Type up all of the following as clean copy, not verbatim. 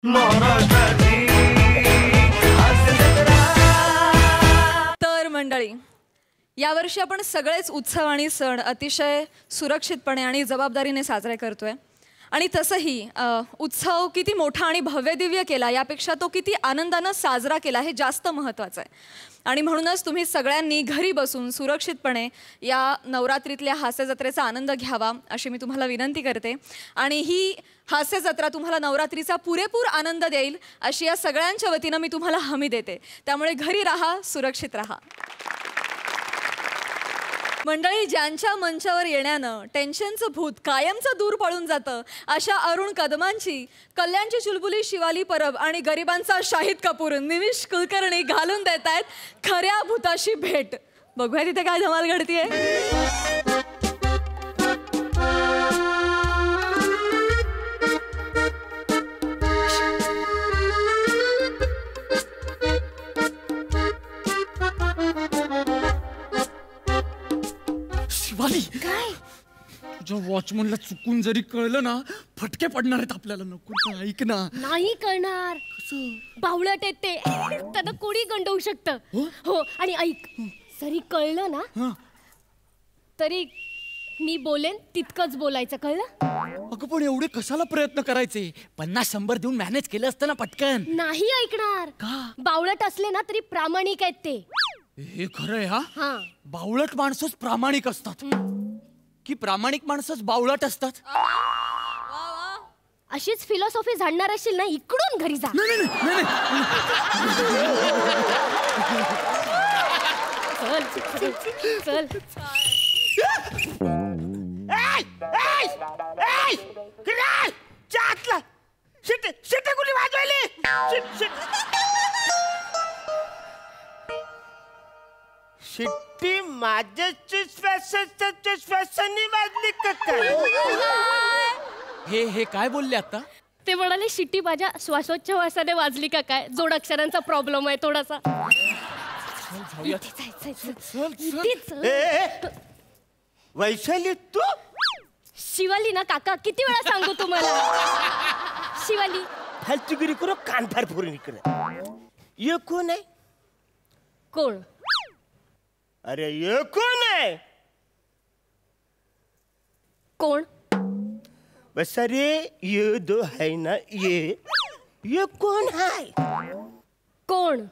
तर मंडळी, यावर्षी आपण सगळेच उत्सव आणि सण अतिशय सुरक्षितपणे आणि जबाबदारीने साजरे करतोय. आणि तसंही उत्सव किती मोठा आणि भव्यदिव्य केला यापेक्षा तो किती आनंदानं साजरा केला हे जास्त महत्त्वाचं आहे. आणि म्हणूनच तुम्ही सगळ्यांनी घरी बसून सुरक्षितपणे या नवरात्रीतल्या हास्य जत्रेचा आनंद घ्यावा अशी मी तुम्हाला विनंती करते. आणि ही हास्य जत्रा तुम्हाला नवरात्रीचा पुरेपूर आनंद देईल अशी या सगळ्यांच्या वतीनं मी तुम्हाला हमी देते. त्यामुळे घरी राहा, सुरक्षित राहा. मंडळी, ज्यांच्या मंचावर येण्यानं टेन्शनचं भूत कायमचं दूर पळून जातं अशा अरुण कदमांची, कल्याणची चुलबुली शिवाली परब आणि गरिबांचा शाहिद कपूर निमिष कुलकर्णी घालून देत आहेत खऱ्या भूताशी भेट. बघूया तिथे काय धमाल घडतीये. काय तुझ्या वॉचमनला चुकून जरी कळलं ना, फटके पडणार आहेत आपल्याला. नको, ऐक ना. नाही कळणार. बावळट आहेत ते, त्यांना कोणी गंडवू शकतं. हो, आणि ऐक, जरी कळलं ना तरी मी बोलेन तितकंच बोलायचं, कळलं? अगं पण एवढे कशाला प्रयत्न करायचे? 50-100 देऊन मॅनेज केलं असतं ना पटकन. नाही ऐकणार. का? बावळट असले ना तरी प्रामाणिक आहेत ते. हे खरंय. हा, बावळट माणसंच प्रामाणिक असतात की प्रामाणिक माणसंच बावळट असतात? अशीच फिलॉसॉफी जाणणार असेल ना, इकडून घरी जा. चल चल. कुणी वाजवली? शिट्टी माझ्या श्वासानी वाजली का काय? हे काय बोलले आता? ते म्हणाले शिट्टी माझ्या श्वासोच्छवासाने वाजली का काय. जोडाक्षरांचा प्रॉब्लेम आहे थोडासा. वैशाली तू? शिवाली ना काका, किती वेळा सांगू तुम्हाला. शिवाली. फालतूगिरी करू, कान फार फोडून इकडे. ये कोण आहे? कोण? अरे ये कोण आहे? कोण? बस अरे ये दो है ना, ये कोण है? कोण?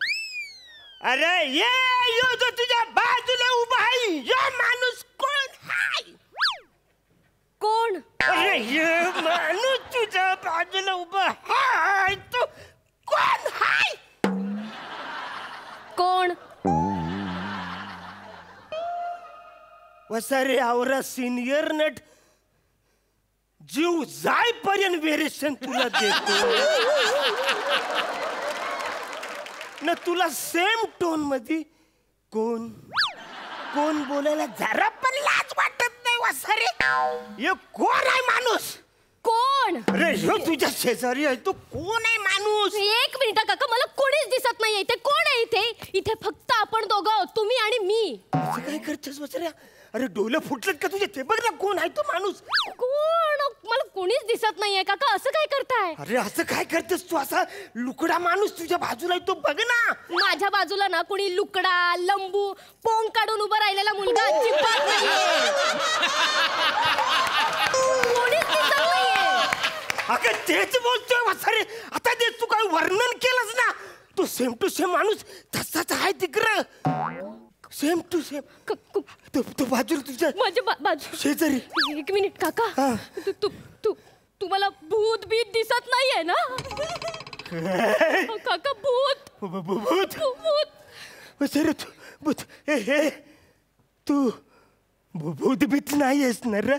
अरे ये जो तुझ्या बाजूला उभा आहे, यो माणूस कोण है? कोण? अरे ये माणूस तुझ्या बाजूला उभा आहे, तो कोण है? कोण? वसारे आवरा सिनियर नट जीव जाईपर्यंत वेरिएशन तुला देतो ना. तुला सेम टोन मध्ये कोण कोण बोलायला जरा पण लाज वाटत नाही. वसारे हे कोण आहे माणूस? कोण? अरे ह्यो तुझ्या शेजारी आहे, तो कोण आहे माणूस? एक मिनिट काका, मला कोणीच दिसत नाहीये. इथे कोण आहे? इथे फक्त आपण दोघं आहोत, तुम्ही आणि मी. असं काय करतेस वसाऱ्या? अरे डोलं फुटलेत का तुझे? ते बघ ना, कोण आहे तो माणूस? कोण? मला कोणीच दिसत नाहीये काका. असं काय करताय? अरे असं काय करतेस तू? असा लुकडा माणूस तुझ्या बाजूला आहे, तो बघ ना. माझ्या बाजूला ना कोणी लुकडा, लंबू, पोंग काढून उभा राहिलेला मुलगा अजिबात नाहीये. कोणीच दिसत नाहीये. अगं तेच बोलतोय वसारे. आता ते तू काय वर्णन केलंस ना, तो सेम टू सेम माणूस तसाच आहे तिकडं. Same to same. तो बाजूला तुझ्या माझ्या बाजू शेजारी. एक मिनिट काका, तुम्हाला भूत बीत दिसत नाहीये ना? काका भूत भूत भूत. वसारे तू भूत, हे तू भूत भीत नाही आहेस ना रे?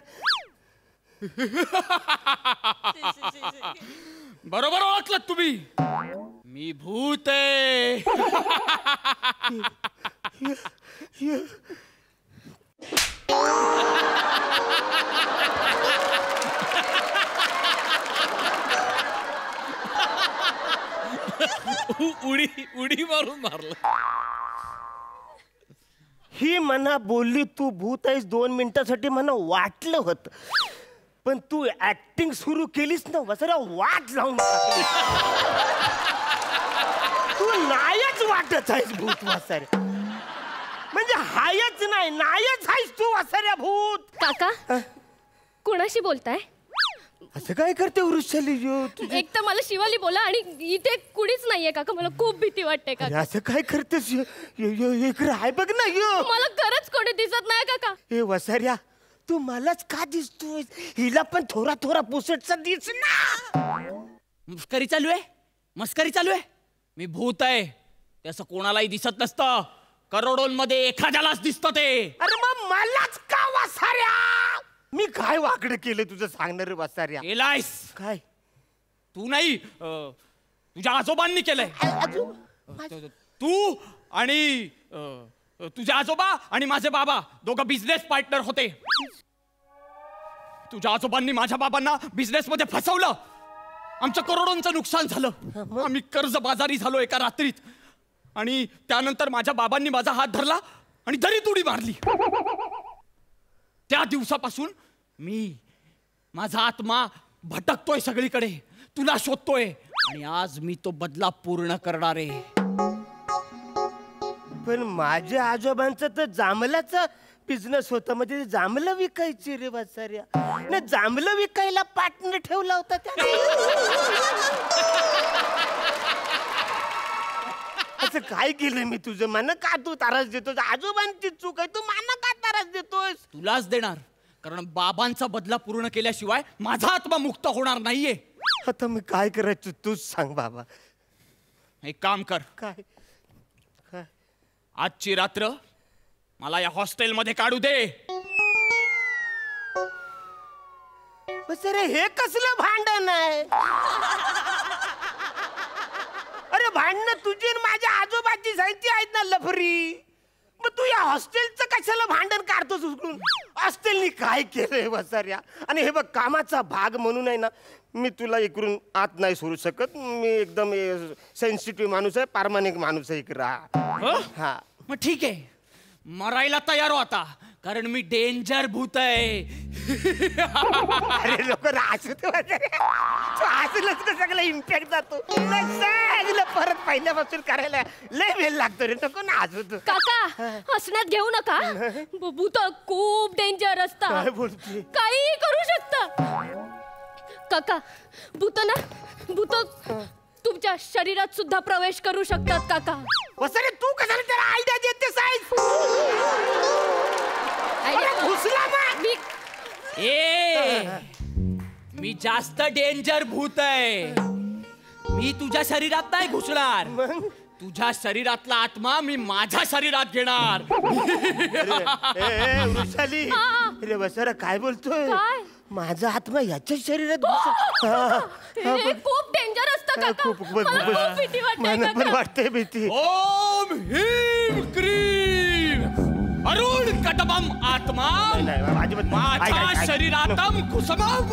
बरोबर ओळखलं तुम्ही. मी भूत आहे. उडी मारून मारलं. ही मना बोलली तू भूत आहेस 2 मिनिटासाठी, मला वाटलं होतं. पण तू ऍक्टिंग सुरू केलीस ना वसरा, वाट लावून टाकली. भूतच आहेस भूत वासाऱ्या. म्हणजे हायच नाही नायच आहेस तू वासाऱ्या भूत. काका कोणाशी बोलताय? असं काय करते वृषाली एक तर मला शिवाली बोला आणि इथे कुणीच नाहीये काका. मला खूप भीती वाटते काका. असं काय करतेस इकडे आहे बघ ना मला खरंच कोणी दिसत नाही काका. हे वसाऱ्या तू मलाच का दिसतोय? हिला पण थोडा थोडा पुसटचा दिस ना. मस्करी चालू आहे, मस्करी चालू आहे. मी भूत आहे ते असं कोणालाही दिसत नसतं. करोडोंमध्ये एखाद्यालाच दिसतं ते. अरे मग मलाच का वसाऱ्या? मी काय वाकडं केलं तुझं सांगणार रे वसाऱ्या? केलायस काय तू नाही, तुझ्या आजोबांनी केलंय. तू आणि तुझे आजोबा आणि माझे बाबा दोघं बिझनेस पार्टनर होते. तुझ्या आजोबांनी माझ्या बाबांना बिझनेस मध्ये फसवलं. आमचं करोडोंचं नुकसान झालं. आम्ही कर्जबाजारी झालो एका रात्रीत. आणि त्यानंतर माझ्या बाबांनी माझा हात धरला आणि दरीत उडी मारली. त्या दिवसापासून माझा आत्मा भटकतोय सगळीकडे, तुला शोधतोय. आणि आज मी तो बदला पूर्ण करणार आहे. पण माझ्या आजोबांचं तर जांभळाचा बिझनेस होता. म्हणजे जांभळं विकायची रे वसाऱ्या. ना जांभळं विकायला पार्टनर ठेवला होता त्याने. असं काय केलं मी तुझं? मन का तू तारास देतोस? आजोबांची चूक आहे, तू मन का तारास देतोस? तुलाच देणार, कारण बाबांचा बदला पूर्ण केल्याशिवाय माझा आत्मा मुक्त होणार नाहीये. आता मी काय करायचं तूच सांग बाबा. एक काम कर, काय काय आजची रात्र मला या हॉस्टेलमध्ये काढू दे. अरे हे कसलं भांडण आहे? अरे भांडणं तुझी आणि माझ्या आजोबाची साहित्य आहेत ना लफरी. मग तू या हॉस्टेलचं कशाला भांडण काढतोस उचलून? हॉस्टेलनी काय केलंय वसाऱ्या? आणि हे बघ कामाचा भाग म्हणून आहे ना मी तुला इकडून आत नाही सोडू शकत. मी एकदम सेन्सिटिव्ह माणूस आहे, प्रामाणिक माणूस आहे. इकडे हा मग ठीक आहे, मरायला तयार हो आता, कारण मी डेंजर भूत आहे. अरे लोक हसत हसलंच का सगळं इम्पॅक्ट जातो. सगळं परत पहिल्यापासून करायला लय वेळ लागतो रे. नको ना हसत. काका हसण्यात घेऊ नका. भूत खूप डेंजर असतात. काय बोलते? काही करू शकता काका. भूत तुमच्या शरीरात सुद्धा प्रवेश करू शकतात काका. वसरे तू कशाला त्याला आयडिया देतेस? घुसला ना. मी जास्त डेंजर भूत आहे. मी तुझ्या शरीरात नाही घुसणार. तुझ्या शरीरातला आत्मा मी माझ्या शरीरात घेणार. वृषाली अरे वसरा काय बोलतोय? काय? माझा आत्मा याच्या शरीरात हे खूप डेंजर असतं काका. मला खूप भीती वाटते मला पण काका. वाटते भीती. ओम ह्रीं क्रीं अरुण कटबम आत्मा माझ्या शरीरातम कुसुमम.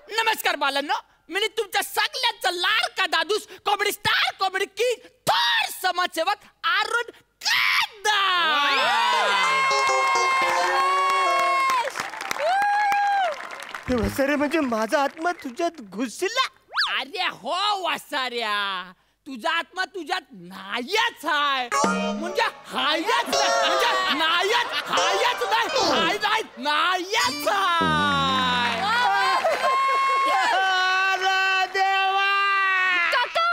नमस्कार बालांनो, मी तुमच्या सगळ्यांचा लाडका दादूस, कॉमेडी स्टार, कॉमेडी किंग, थोर समाजसेवक अरुण कदम. वसरे म्हणजे माझा आत्मा तुझ्यात घुसला? अरे हो वासाऱ्या, तुझा आत्मा तुझ्यात नाहीच आहे. म्हणजे हायच नाही, म्हणजे नाहीच, हायच नाही, हाय नाही, नाहीच आहे. देवा काका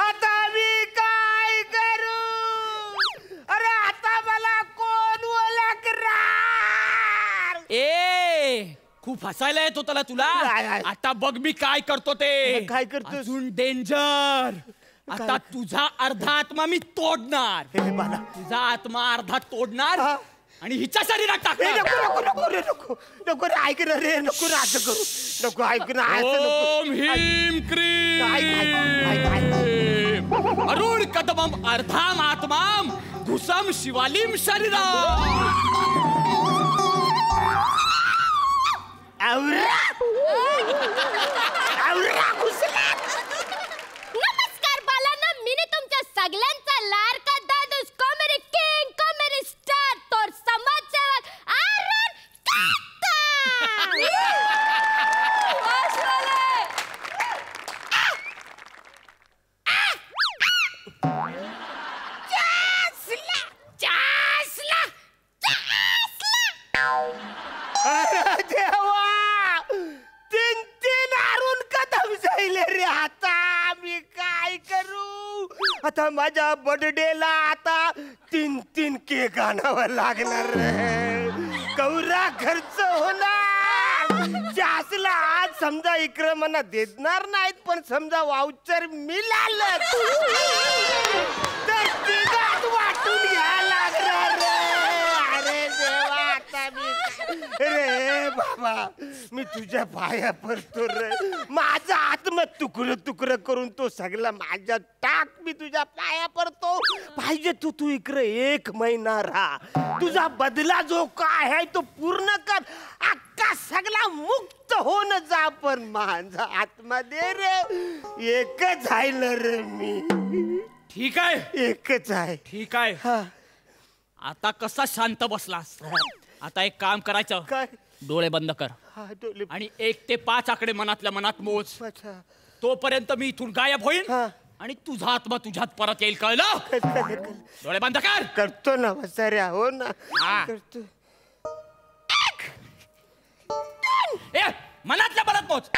आता मी काय करू? अरे आता मला कोण ओळखणार? खूप हसायला येतो त्याला तुला. काय? आता बघ मी काय करतो ते. काय करतोस? अजून डेंजर. आता तुझा अर्धा आत्मा मी तोडणार. हे बाला तुझा आत्मा अर्धा तोडणार हा. आणि हिच्या शरीरात ए, टाकणार. नको नको नको रे नको नको रे. ऐक ना रे, नको रे असं करू. नको ऐक ना असं नको. ओम ह्रीं क्रीं ऐक. अरुण कदमम अर्धाम आत्माम घुसम शिवालिम शरीराम. नमस्कार बालांना, मी तुमच्या सगळ्यांचा लाडका दादूस, कॉमेडी किंग, कॉमेडी स्टार, थोर समाजसेवक अरुण कदम. आता माझ्या बर्थडेला आता 3 केक आणावं लागणार कवरा खर्च होणार जासला आज समजा इकडं मला देणार नाहीत पण समजा वाउचर मिळालं तर तिघात वाटून घ्यायला लागणार अरे देवा आता मी रे बाबा मी तुझ्या पाया पडतो रे माझा आत्म तुकडं करून तो सगळा माझ्या टाक मी तुझ्या पाया पडतो पाहिजे तू इकडे 1 महिना राहा तुझा बदला जो काय आहे तो पूर्ण कर अख्खा सगळा मुक्त होऊन जा पण माझा आत्मा दे रे एकच आहे ना रे मी ठीक आहे एकच आहे ठीक आहे आता कसा शांत बसलास आता एक काम करायचं काय डोळे बंद कर हा डोले आणि 1 ते 5 आकडे मनातल्या मनात मोज अच्छा तोपर्यंत मी इथून गायब होईल हा. आणि तुझा आत्मा तुझ्यात परत येईल कळलं डोळे बंद कर करतो ना वसाऱ्या हो ना हा. करतो ए मनातल्या मनात मोज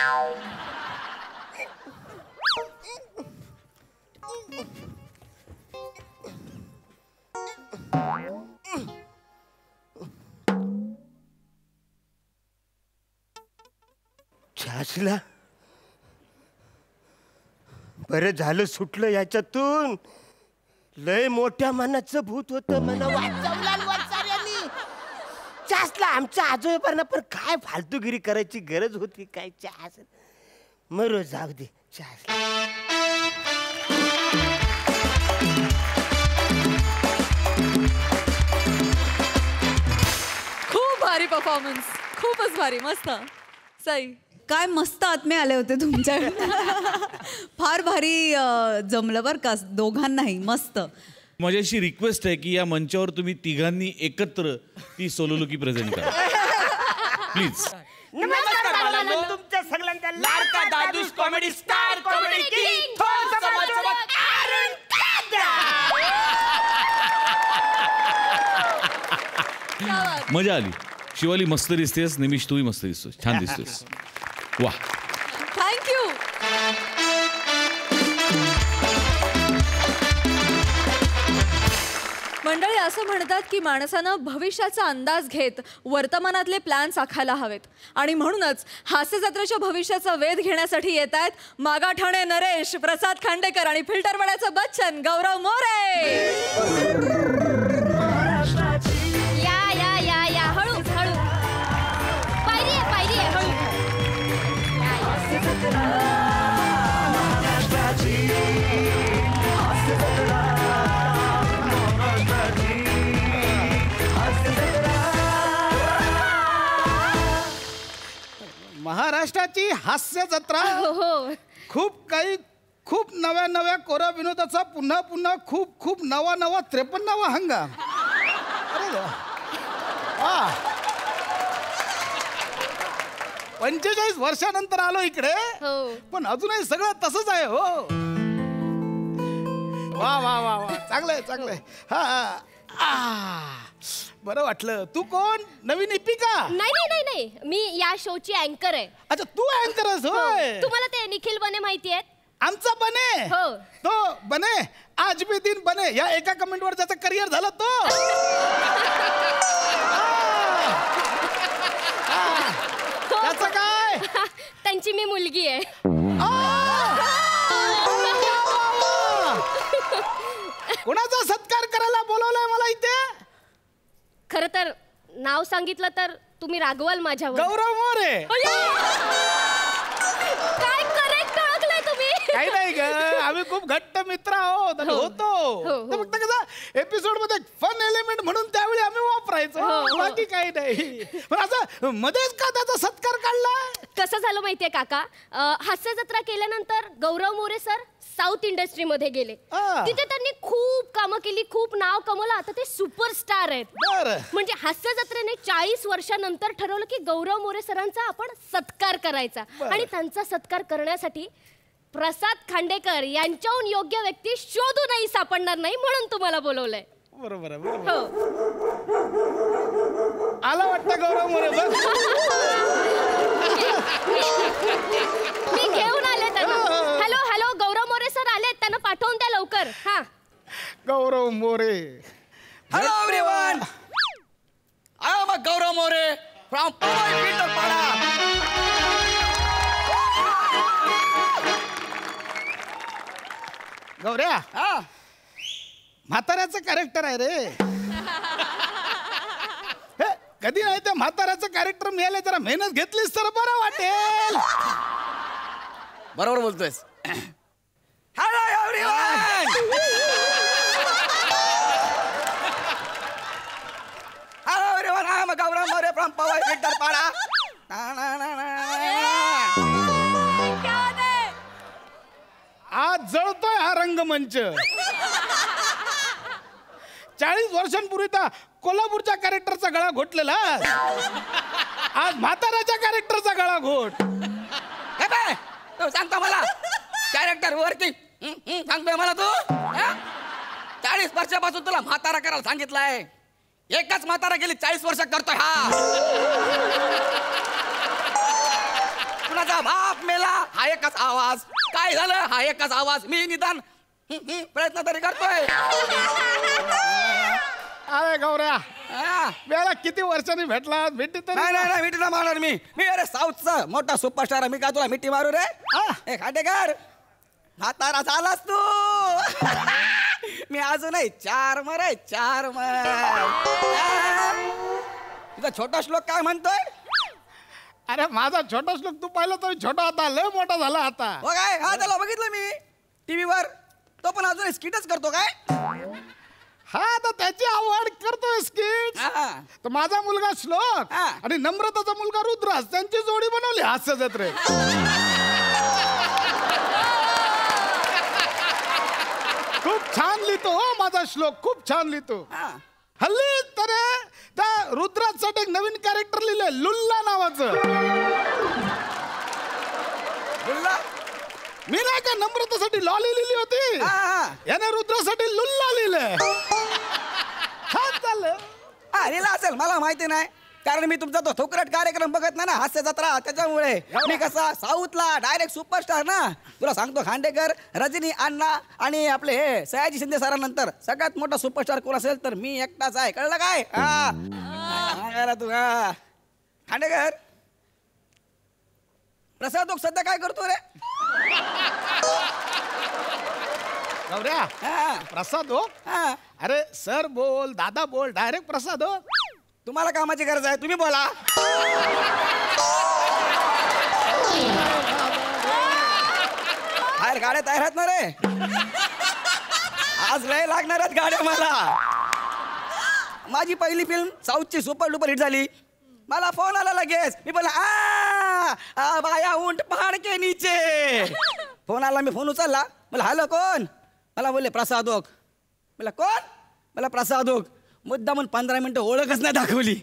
छासला बरं झालं सुटलं याच्यातून लय मोठ्या मनाचं भूत होतं मला वाचवलं वसाऱ्यानी छासला आमच्या आजोबांना पण काय फालतूगिरी करायची गरज होती काय छास मरो जाऊ दे छासला खूप भारी परफॉर्मन्स खूपच भारी मस्त सई काय मस्त आत्मे आले होते तुमच्या फार भारी जमलं बरं का दोघांनाही मस्त माझी अशी रिक्वेस्ट आहे की या मंचावर तुम्ही तिघांनी एकत्र ती सोलोलुकी प्रेझेंट करा प्लीज नमस्कार बाळांनो. तुमच्या सगळ्यांचा लाडका दादूश कॉमेडी स्टार कॉमेडी किंग थोर समाजसेवक अरुण मजा आली शिवाली मस्त दिसतेस निमिष तूही मस्त दिसतोस छान दिसतोस वा थँक्यू मंडळी असं म्हणतात की माणसानं भविष्याचा अंदाज घेत वर्तमानातले प्लॅन्स आखायला हवेत आणि म्हणूनच हास्य जत्रेच्या भविष्याचा वेध घेण्यासाठी येत आहेत मागाठाणे नरेश प्रसाद खांडेकर आणि फिल्टरवाड्याचं बच्चन गौरव मोरे या हळू हळू पायरी आहे हळू महाराष्ट्राची हास्य जत्रा हो खूप नव्या कोरा विनोदाचा पुन्हा खूप नवा 53वा हंगाम अरे देवा. 45 वर्षानंतर आलो इकडे हो. पण अजूनही सगळं तसंच आहे हो वा चांगलंय हा बरं वाटलं तू कोण नवीन इपिका नाही मी या शोची अँकर आहे अच्छा तू अँकर आहेस होय तुम्हाला ते निखिल बने माहिती आहेत आमचा बने हो. तो बने आज भी दिन बने या एका कमेंटवर ज्याचं करिअर झालं तो त्याचं काय त्यांची मी मुलगी आहे कोणाचा सत्कार करायला बोलवलाय मला इथे खर तर नाव सांगितलं तर तुम्ही रागवाल माझ्यावर गौरव मोरे काय करेक्ट ओळखलंय तुम्ही काही नाही ग आम्ही खूप घट्ट मित्र आहोत आणि होतो हो. फक्त कसं एपिसोड मध्ये फन एलिमेंट म्हणून त्यावेळी आम्ही वापरायचो बाकी काही नाही पण असं मध्येच का त्याचा सत्कार काढला कसं झालं माहितीये काका हास्य जत्रा केल्यानंतर गौरव मोरे सर साऊथ इंडस्ट्रीमध्ये गेले तिथे त्यांनी खूप कामं केली खूप नाव कमवलं आता ते सुपरस्टार आहेत बरं. म्हणजे हास्य जत्रेने 40 वर्षानंतर ठरवलं की गौरव मोरे सरांचा आपण सत्कार करायचा आणि त्यांचा सत्कार करण्यासाठी प्रसाद खांडेकर यांच्याहून योग्य व्यक्ती शोधूनही सापडणार नाही म्हणून तुम्हाला बोलवलंय बरोबर हो आला वाटतं गौरव मोरे बघ मी घेऊन आले त्यांना हॅलो गौरव मोरे सर आले त्यांना पाठवून द्या लवकर लवकर. हा Gaurav More. Hello everyone, I am Gaurav More from Powai Pintarpada. गौऱ्या, हा, म्हाताऱ्याचं कॅरेक्टर आहे रे. हे, कधी नाही त्या म्हाताऱ्याचं कॅरेक्टर मिळालं, जरा मेहनत घेतलीस तर बरं वाटेल. बरोबर बोलतोयस. Hello everyone, hello everyone, I am Gaurav More from Powai Pintarpada. आज जळतोय हा रंगमंच. 40 वर्षांपूर्वी त्या कोल्हापूरच्या कॅरेक्टरचा गळा घोटलेला, आज म्हाताऱ्याच्या कॅरेक्टरचा गळा घोट. हे बाय, तू सांगतो मला कॅरेक्टर वर्किंग सांगतोय मला तू. 40 वर्षापासून तुला म्हातारा करायला सांगितलंय. एकच म्हातारा गेली 40 वर्ष करतोय हा. कुणाचा बाप मेला हा एकच आवाज, काय झालं हा एकच आवाज. मी निदान प्रयत्न तरी करतोय. अरे गौऱ्या, हा. वेळा किती वर्षांनी भेटला, भेटी तर नाही नाही नाही, मिठी नाही मारणार मी. मी अरे साऊथचा मोठा सुपरस्टार. मी काय तुला मिठी मारू रे? ए खांडेकर, म्हातारा झालास तू. मी अजूनही 4 मर आहे, 4 मर. तुझा छोटा श्लोक काय म्हणतोय? अरे माझा छोटा श्लोक तू पाहिला तर छोटा होता, लय मोठा झाला आता. हो काय? हा, त्याला बघितलं मी टीव्हीवर. तो पण अजून स्किटच करतो काय? हा, तर त्याची आवड करतोय स्किट. हा. तर माझा मुलगा श्लोक हा. आणि नम्रताचा मुलगा रुद्रास, त्यांची जोडी बनवली हास्य जत्रे. खूप छान लिहितो हो माझा श्लोक, खूप छान लिहितो. हा. हल्ली तर त्या रुद्रासाठी एक नवीन कॅरेक्टर लिहिलंय, लुल्ला नावाचं. बोलला? मी नाही का नम्रतासाठी लॉली लिहिली होती, हा, हा. याने रुद्रासाठी लुल्ला लिहिलंय. हा चाललं. हा, लिहिला असेल, मला माहिती नाही. कारण मी तुमचा तो थोकरट कार्यक्रम बघत नाही ना, हास्य जत्रा, त्याच्यामुळे. मी कसा साऊथला डायरेक्ट सुपरस्टार ना. तुला सांगतो खांडेकर, रजनी अण्णा आणि आपले हे सयाजी शिंदे सरांनंतर सगळ्यात मोठा सुपरस्टार कोण असेल तर मी एकटाच आहे. कळलं काय? हा तू. हा खांडेकर, प्रसाद सध्या काय करतो रे? गौऱ्या, हा, प्रसाद हो. हा. अरे सर बोल, दादा बोल, डायरेक्ट प्रसाद हो. तुम्हाला कामाची गरज आहे, तुम्ही बोला. बाहेर गाड्या तयार आहेत ना रे. आज लय लागणार आहेत गाड्या मला. माझी पहिली फिल्म साऊथची सुपर डुपर हिट झाली. मला फोन आला लगेच. मी बोला आ बाया उंट पहाड के नीचे. फोन आला, मी फोन उचलला. मला हॅलो कोण? मला बोलले प्रसाद ओक. मला कोण? मला प्रसाद ओक. मुद्दा म्हणून 15 मिनिटं ओळखच नाही दाखवली.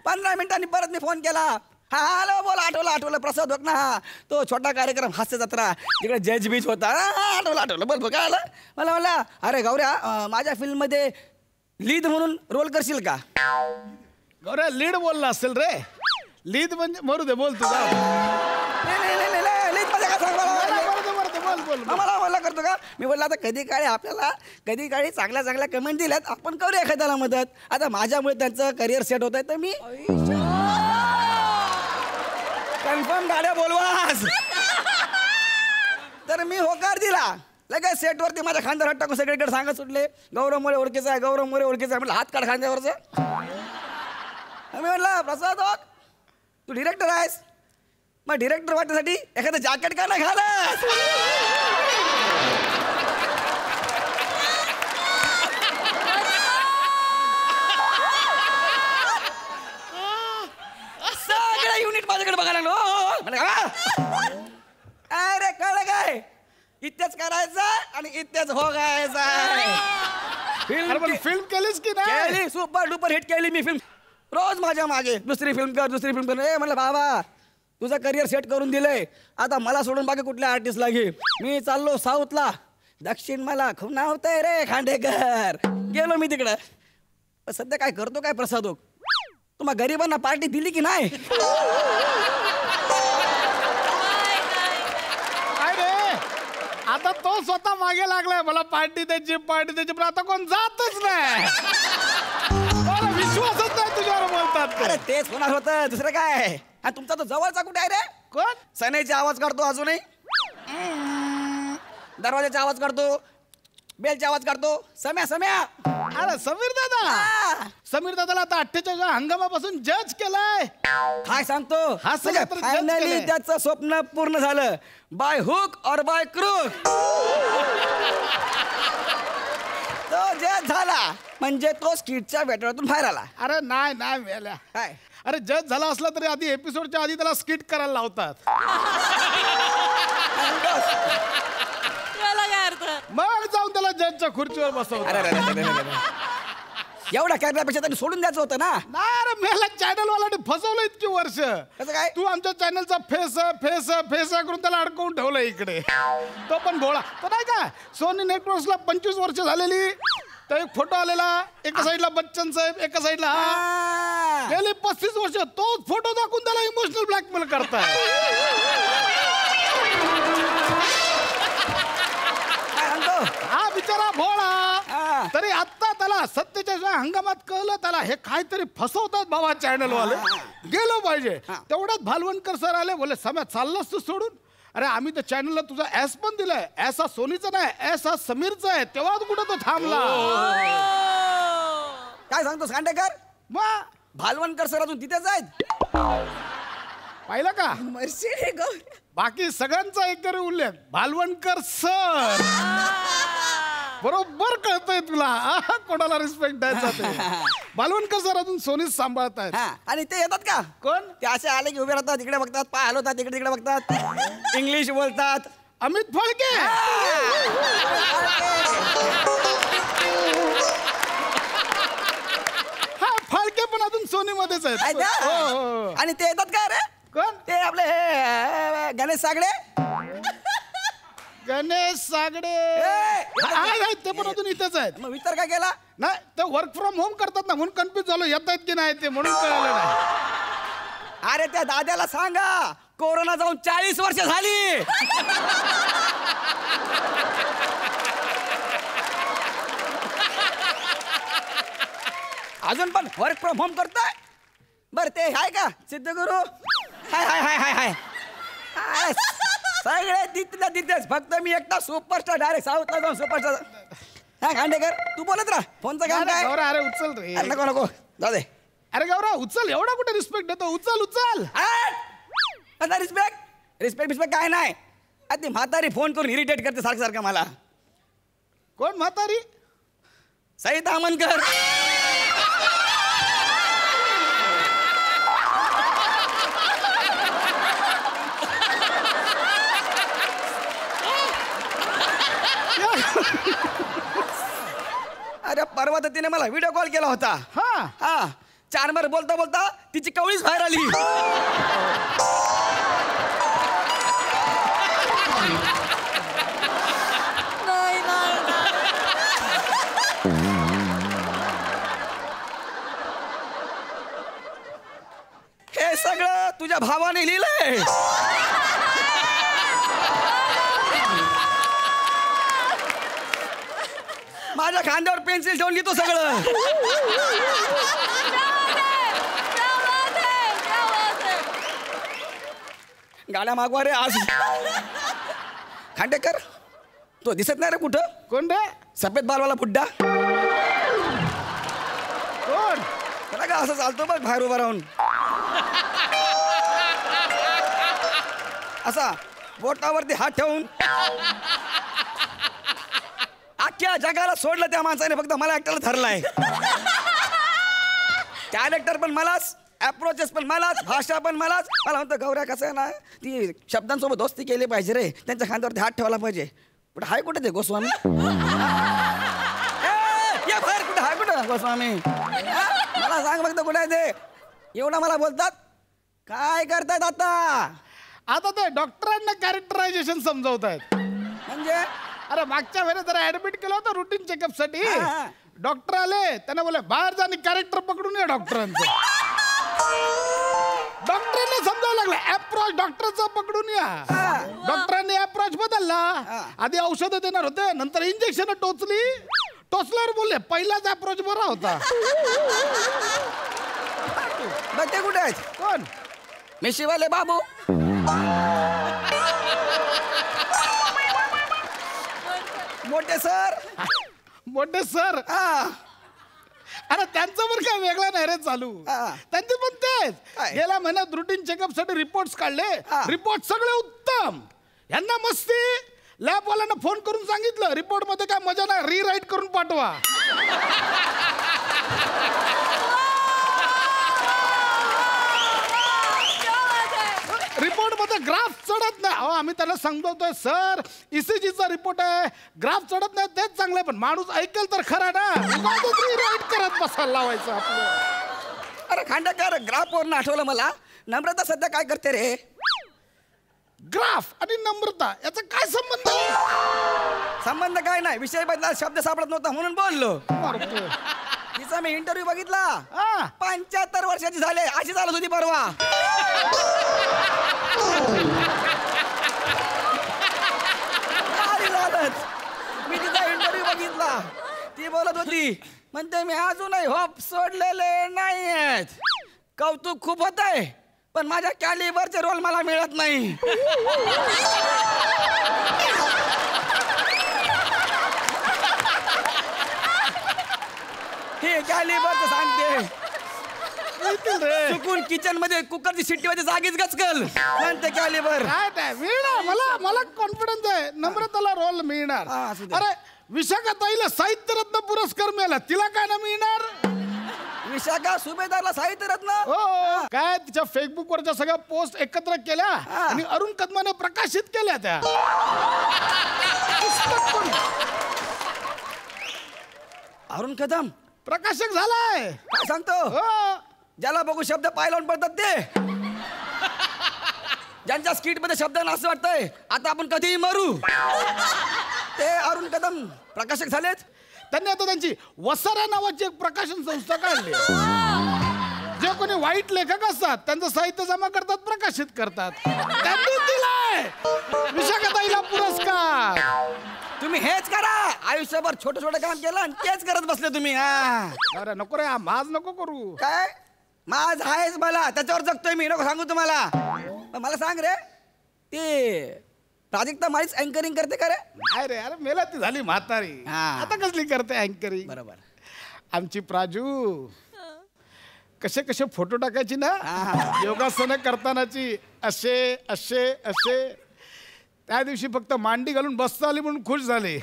15 मिनिटांनी परत मी फोन केला. हा हॅलो बोला. आठवलं प्रसाद ओक ना. हा, तो छोटा कार्यक्रम हास्य जत्रा तिकडे जज बीच होता. आठवलं बोल काय आलं. मला म्हणला अरे गौऱ्या, माझ्या फिल्ममध्ये लीड म्हणून रोल करशील का? गौऱ्या लीड बोलला असेल रे. लीड म्हणजे मरू दे, बोल तुझा. लीड मध्ये काय सांग बोल बोल. मला बोलला करतो का? मी बोलला आता कधी काळी चांगल्या कमेंट दिल्यात, आपण करूया एखाद्याला मदत. आता माझ्यामुळे त्यांचं करिअर सेट होत आहे, तर मी कन्फर्म गाड्या बोलवास. तर मी होकार दिला. लगेच सेटवरती माझ्या खांद्यावर हात टाकून सगळीकडे सांगत सुटले, गौरव मोरे ओळखीचा आहे, गौरव मोरे ओळखीचा आहे. म्हटलं हात काढ खांद्यावरचं. मी म्हटलं प्रसाद तू डिरेक्टर आहेस, मग डिरेक्टर वाटण्यासाठी एखादं जॅकेट का नाही घालत? सगळं युनिट माझ्याकडे बघायला लागलो. अरे कळलं काय? इथेच करायचं आणि इथेच भोगायचं. फिल्म केलीस की नाही? केली, सुपर डुपर हिट केली मी फिल्म. रोज माझ्या मागे दुसरी फिल्म कर. ए म्हणलं बाबा तुझं करिअर सेट करून दिलंय, आता मला सोडून बाकी कुठल्या आर्टिस्टला घे. मी चाललो साऊथला. दक्षिण मला खूप नावतंय रे खांडेकर. गेलो मी तिकडं. सध्या काय करतो काय प्रसाद ओक? तुम्हा गरिबांना पार्टी दिली की नाही? अरे आता तो स्वतः मागे लागलाय मला पार्टी द्यायची पण आता कोण जातच नाही. मला विश्वासच नाही तुझ्यावर बोलतात अरे तेच होणार होतं दुसरं काय. आणि तुमचा तो जवळचा कुठे आहे रे. कोण. सनेचा आवाज काढतो अजूनही. दरवाजाचा आवाज काढतो, बेलचा आवाज काढतो. सम्या अरे समीर दादाला आता 48 हंगामापासून जज केलाय. काय सांगतो. हा सगळं तर judge फायनली केलंय. त्याचं स्वप्न पूर्ण झालं. बाय हुक और बाय क्रूक. तो जज झाला म्हणजे तो स्किटच्या वेटाळातून बाहेर आला. अरे नाही मेल्या. काय अरे जज झाला असला तरी आधी एपिसोडच्या आधी त्याला स्किट करायला लावतात. मग जाऊन त्याला जजच्या खुर्चीवर बसवतात. एवढा करण्यापेक्षा त्यांनी सोडून द्यायचं होतं ना. नाही रे मेला चॅनल वाला फसवलं इतकी वर्ष. कसं काय. तू आमच्या चॅनलचा फेस करून त्याला अडकवून ठेवलं इकडे. तो पण भोळा तो नाही का. सोनी नेटवर्क्सला 25 वर्ष झालेली. तर एक फोटो आलेला एका साईडला बच्चन साहेब एका साईडला गेली 35 वर्ष तोच फोटो दाखवून त्याला इमोशनल ब्लॅकमेल करताय. हा बिचारा भोळा. तरी आता त्याला सत्तेच्या हंगामात कळलं त्याला हे काहीतरी फसवतात बाबा चॅनल वाले. गेलो पाहिजे तेवढ्यात भालवणकर सर आले बोले सम्या चाललास तू सोडून. अरे आम्ही तर चॅनलला तुझा ऍस पण दिलाय. ऍस हा सोनीचा नाही ऍस हा समीरचा आहे. तेव्हा कुठं तो थांबला. काय सांगतोस खांडेकर. मग भालवणकर सर अजून तिथेच आहेत. पाहिलं का. बाकी सगळ्यांचा एक तरी उल्लेख भालवणकर सर. बरोबर कळतंय तुला कोणाला रिस्पेक्ट द्यायचा ते. भालवणकर सर अजून सोनीच सांभाळतायत. आणि ते येतात का. कोण. ते असे आले की उभे राहतात इकडे बघतात पाय हलवतात इकडे तिकडे बघतात इंग्लिश बोलतात. अमित फळके. हा फळके पण अजून सोनीमध्येच आहेत. हो. आणि ते येतात का रे. कोण. ते आपले हे गणेश सागडे. गणेश सागडे ते पण अजून इथेच आहेत. मग विचार काय केला. नाही ते वर्क फ्रॉम होम करतात ना म्हणून कन्फ्युज झालो येत आहेत की नाही ते म्हणून कळालं नाही. अरे त्या दाद्याला सांगा कोरोना जाऊन 40 वर्ष झाली. अजून पण वर्क फ्रॉम होम करताय. बर ते आहे का सिद्धगुरु. हाय हाय हाय हाय हाय हाय. सगळे तिथेच फक्त मी एकटा सुपरस्टार डायरेक्ट साऊथला जाऊन सुपरस्टार. हा खांडेकर तू बोलत राहा. फोनचं काम काय. अरे उचल रे. नको नको जाऊ दे. अरे गौरा उचल एवढा कुठे रिस्पेक्ट देतो. उचल. आता रिस्पेक्ट काय नाही. ती म्हातारी फोन करून इरिटेट करते सारखं मला. कोण म्हातारी. सई तामनकर. अरे परवा तर तिने मला व्हिडिओ कॉल केला होता. हा 4 बार बोलता बोलता तिची कवळीच बाहेर आली. हे सगळं तुझ्या भावाने लिहिलंय. माझ्या खांद्यावर पेन्सिल ठेवून लिहितो सगळं. गाड्या मागवा रे आज. खांडेकर तो दिसत नाही रे कुठं. कोण रे. सफेद बालवाला बुड्डा. कोण. त्याला का असं चालतो बघ बाहेर उभा राहून. असा बोटावरती हात ठेवून अख्ख्या जगाला सोडलं त्या माणसाने फक्त मला एकट्याला धरलाय. कॅरेक्टर पण मलाच अप्रोचेस पण मलाच भाषा पण मलाच. मला म्हणतो गौऱ्या कसं आहे ना ती शब्दांसोबत दोस्ती केली पाहिजे रे. त्यांच्या खांद्यावरती हात ठेवला पाहिजे. कुठं हाय कुठे ते गोस्वामी. या बाहेर कुठं हाय कुठं गोस्वामी. मला सांग फक्त कुठे आहे ते. एवढं मला बोलतात. काय करतायत आता ते डॉक्टरांना कॅरेक्टरायझेशन समजवत आहेत. म्हणजे अरे मागच्या वेळेस जरा ऍडमिट केलं होतं रुटीन चेकअप साठी. डॉक्टर आले त्यांना बोले बाहेर जा आणि कॅरेक्टर पकडून या डॉक्टरांचं. डॉक्टरांनी समजावं लागलं अप्रोच डॉक्टरचं पकडून या. डॉक्टरांनी अप्रोच बदलला. आधी औषधं देणार होते, नंतर इंजेक्शन टोचली. टोचल्यावर बोलले पहिलाच अप्रोच बरा होता. बघ ते कुठे आहेत? कोण? मिशीवाले बाबू. मोठे सर. मोठे सर. अरे त्यांचं पण काय वेगळं नाही रे चालू. त्यांचे पण तेच. गेल्या महिन्यात रुटीन चेकअप साठी रिपोर्ट काढले. रिपोर्ट सगळे उत्तम. यांना मस्ती. लॅबवाल्यांना फोन करून सांगितलं रिपोर्ट मध्ये काय मजा नाही, रीराईट करून पाठवा. रिपोर्ट मध्ये ग्राफ चढत नाही. अहो आम्ही त्याला समजवतोय सर ECGचा रिपोर्ट आहे, ग्राफ चढत नाही तेच चांगलं आहे, पण माणूस ऐकेल तर खरा ना. रीराईट करत बसायला लावायचं आपलं. अरे खांडेकर, ग्राफवरून आठवलं मला. नम्रता सध्या काय करते रे? ग्राफ आणि नम्रता याचा काय संबंध? संबंध काय नाही, विषय बदला, शब्द सापडत नव्हता म्हणून बोललो. तिचा मी इंटरव्ह्यू बघितला. 75 वर्षाची झाले, अशी चालत होती परवा. मी तिचा इंटरव्ह्यू बघितला. ती बोलत होती, म्हणते मी अजूनही होप सोडलेले नाहीयेत. कौतुक खूप होत आहे, पण माझ्या कॅलिबरचे रोल मला मिळत नाही. हे कॅलिबरचं सांगते. चुकून किचन मध्ये कुकरची शिट्टी मध्ये जागीच गचकल म्हणते कॅलिबर. मला मला कॉन्फिडन्स आहे नम्रताला रोल मिळणार. अरे विशाखाताईला साहित्य रत्न पुरस्कार मिळाला, तिला काय ना मिळणार? विशाखा सुभेदारला साहित्य रत्न. हो काय, तिच्या फेसबुक वरच्या सगळ्या पोस्ट एकत्र केल्या आणि अरुण कदमाने प्रकाशित केल्या त्या. अरुण कदम प्रकाशक झालाय. काय सांगतो? ज्याला बघू शब्द पाय लावून पडतात ते, ज्यांच्या स्किट मध्ये शब्द असं वाटतंय आता आपण कधीही मरू, ते अरुण कदम प्रकाशक झालेत. त्यांनी आता त्यांची वसारा नावाची एक प्रकाशन संस्था काढली. जे कोणी वाईट लेखक असतात त्यांचं साहित्य जमा करतात, प्रकाशित करतात. त्यांनी दिलाय विशाखाताईला पुरस्कार. तुम्ही हेच करा. आयुष्यभर छोटं छोटं काम केलं आणि तेच करत बसले तुम्ही. अरे नको रे, माज नको करू. काय माझ आहेच मला, त्याच्यावर जगतोय मी, नको सांगू तुम्हाला. मला सांग रे, ते प्राजक्ता माळीच अँकरिंग करते का रे? नाही रे, अरे मेला ती झाली म्हातारी, आता कसली करते अँकरिंग. बरोबर. आमची प्राजू कसे कसे फोटो टाकायची ना योगासनं करतानाची, असे असे असे. त्या दिवशी फक्त मांडी घालून बसता आली म्हणून खुश झाले.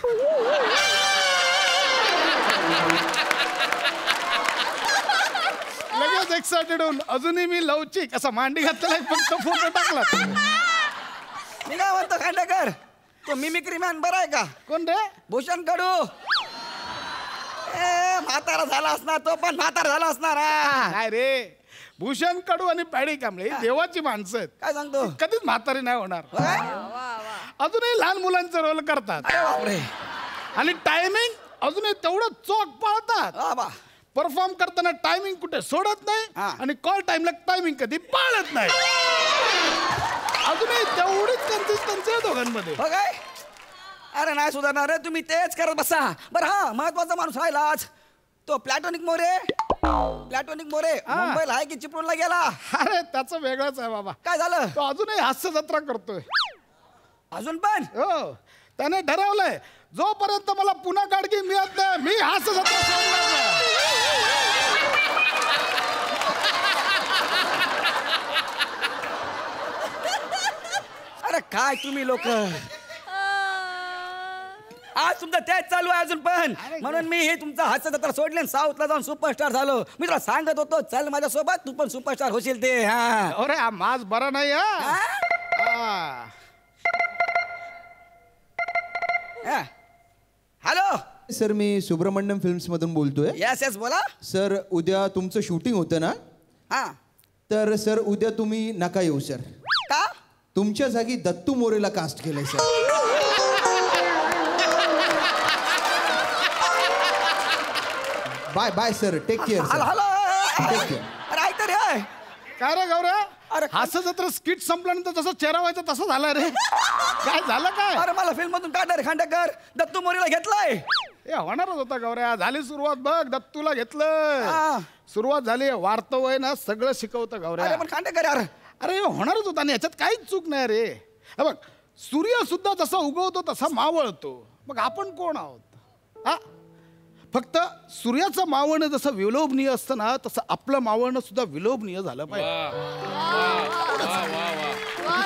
लगेच एक्साइटेड होऊन अजूनही मी लवचिक असा मांडी घातलेला फक्त फोटो टाकला. मी काय म्हणतो खांडेकर, तो मिमिक्री मॅन बरा आहे का? कोण रे? भूषण कडू. म्हातारा झाला असणार, तो पण म्हातारा झाला असणार. काय रे, भूषण कडू आणि पॅडी कांबळे देवाची माणसं आहेत. काय सांगतो? कधीच म्हातारी नाही होणार. अजूनही लहान मुलांचा रोल करतात. आणि टायमिंग अजूनही तेवढं चोख पाळतात. परफॉर्म करताना टायमिंग कुठे सोडत नाही आणि कॉल टाइमला टायमिंग कधी पाळत नाही. अजूनही तेवढीच कन्सिस्टन्सी आहे दोघांमध्ये. अरे नाही सुधारणार रे, तुम्ही तेच करत बसा. बरं हा महत्वाचा माणूस राहिलाच, तो प्लॅटोनिक मोरे. प्लॅटोनिक मोरे मुंबईला आहे की चिपळूणला गेला? अरे त्याचं वेगळंच आहे बाबा. काय झालं? तो अजूनही हास्य जत्रा करतोय. अजून पण? हो, त्याने ठरवलंय जोपर्यंत मला पुन्हा गाडगी मिळत नाही मी हास्य जत्रा सोडणार नाही. अरे काय तुम्ही लोक, आज तुमचं तेच चालू आहे अजून पण. म्हणून मी हे तुमचा हास्य जत्रा सोडले, साऊथला जाऊन सुपरस्टार झालो. मी तुला सांगत होतो चल माझ्या सोबत, तू पण सुपरस्टार होशील. ते अरे हा माझ बरा नाही. हॅलो सर, मी सुब्रमण्यम फिल्म्स मधून बोलतोय. यस यस बोला सर. उद्या तुमचं शूटिंग होतं ना? हा. तर सर उद्या तुम्ही नका येऊ सर. का? तुमच्या जागी दत्तू मोरेला कास्ट केलंय sir. Bye bye sir, take care. Hello hello, take care. अरे ऐक रे, काय रे गौऱ्या अरे असं जत्र स्किट संपल्यानंतर जसं चेहरा व्हायचा तसं झालं रे काय झालं काय अरे मला फिल्म मधून काढणार खांडेकर दत्तू मोरेला घेतलाय. हे होणारच होता गौऱ्या. झाली सुरुवात बघ, दत्तूला घेतलं. हा. सुरुवात झाली. वार्तव आहे ना सगळं शिकवतं अरे गौऱ्या. पण खांडेकर यार अरे हे होणारच होता आणि याच्यात काहीच चूक नाही रे. हे बघ सूर्य सुद्धा जसा उगवतो तसा मावळतो. मग आपण कोण आहोत? हा फक्त सूर्याचं मावळणं जसं विलोभनीय असतं ना तसं आपलं मावळणं सुद्धा विलोभनीय झालं पाहिजे.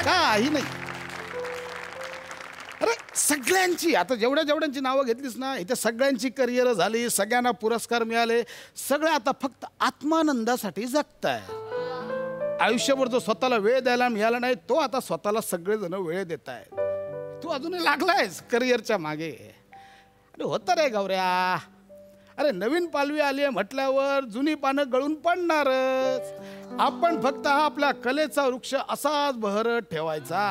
काही नाही. अरे सगळ्यांची आता जेवढ्यांची नावं घेतलीस ना इथे सगळ्यांची करिअर झाली, सगळ्यांना पुरस्कार मिळाले. सगळे आता फक्त आत्मानंदासाठी जगताय. आयुष्यभर जो स्वतःला वेळ द्यायला मिळाला नाही तो आता स्वतःला सगळेजण वेळ देत आहेत. तू अजूनही लागलायस करिअरच्या मागे. अरे होतं रे गौऱ्या. अरे नवीन पालवी आली आहे म्हटल्यावर जुनी पानं गळून पडणारच. आपण फक्त हा आपल्या कलेचा वृक्ष असाच बहरत ठेवायचा.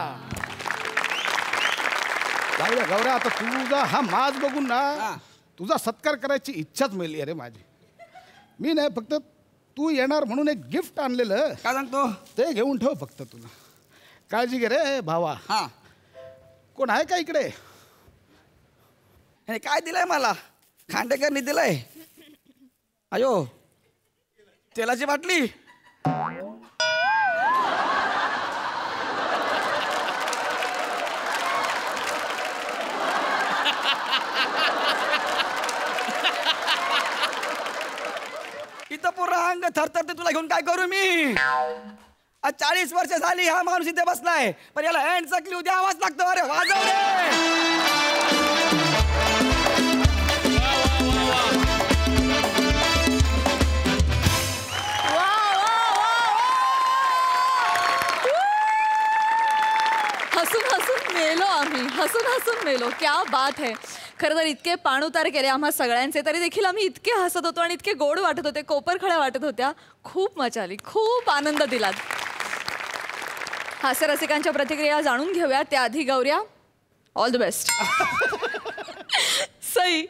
जाऊया गौऱ्या आता तुझा हा माज बघून ना तुझा सत्कार करायची इच्छाच मिळली अरे माझी. मी नाही फक्त तू येणार म्हणून एक गिफ्ट आणलेलं. काय सांगतो ते घेऊन ठेव फक्त तुला. काळजी घे रे भावा. हा कोण आहे का इकडे? हे काय दिलंय मला? खांडेकरनी दिलंय. अयो तेलाची बाटली. इथं पूर्ण अंग थरथरते. तुला घेऊन काय करू मी? आज 40 वर्ष झाली हा माणूस इथे बसलाय पण याला हँड चकली उद्या आवाज लागतो. अरे वाजव रे. हसून हसून मेलो. क्या बात है. खरं तर इतके पाणउतार केले आम्हा सगळ्यांचे तरी देखील आम्ही इतके हसत होतो आणि इतके गोड वाटत होते, कोपरखळ्या वाटत होत्या. खूप मजा आली, खूप आनंद दिलात. हास्यरसिकांच्या प्रतिक्रिया जाणून घेऊया त्याआधी गौऱ्या ऑल द बेस्ट. सई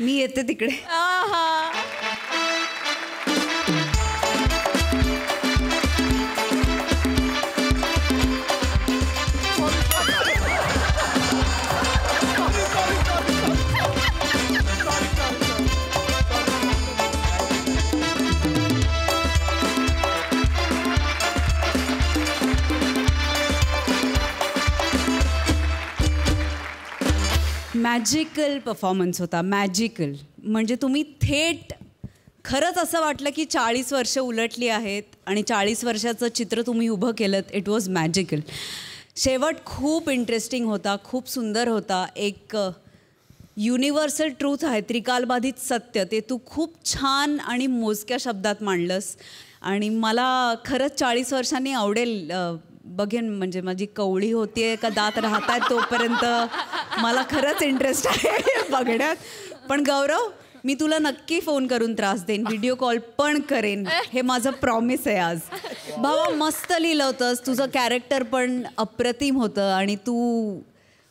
मी येते तिकडे. मॅजिकल परफॉर्मन्स होता. मॅजिकल म्हणजे तुम्ही थेट खरंच असं वाटलं की 40 वर्ष उलटली आहेत आणि 40 वर्षाचं चित्र तुम्ही उभं केलं. It was magical. शेवट खूप इंटरेस्टिंग होता, खूप सुंदर होता. एक युनिव्हर्सल ट्रूथ आहे, त्रिकालबाधित सत्य, ते तू खूप छान आणि मोजक्या शब्दात मांडलंस. आणि मला खरंच 40 वर्षांनी आवडेल बघेन. म्हणजे माझी कवळी होतीये का दात राहत आहेत तोपर्यंत मला खरंच इंटरेस्ट आहे बघण्यात. पण गौरव मी तुला नक्की फोन करून त्रास देईन, व्हिडिओ कॉल पण करेन, हे माझं प्रॉमिस आहे आज. भावा मस्त लिहिलं होतंस, तुझं कॅरेक्टर पण अप्रतिम होतं. आणि तू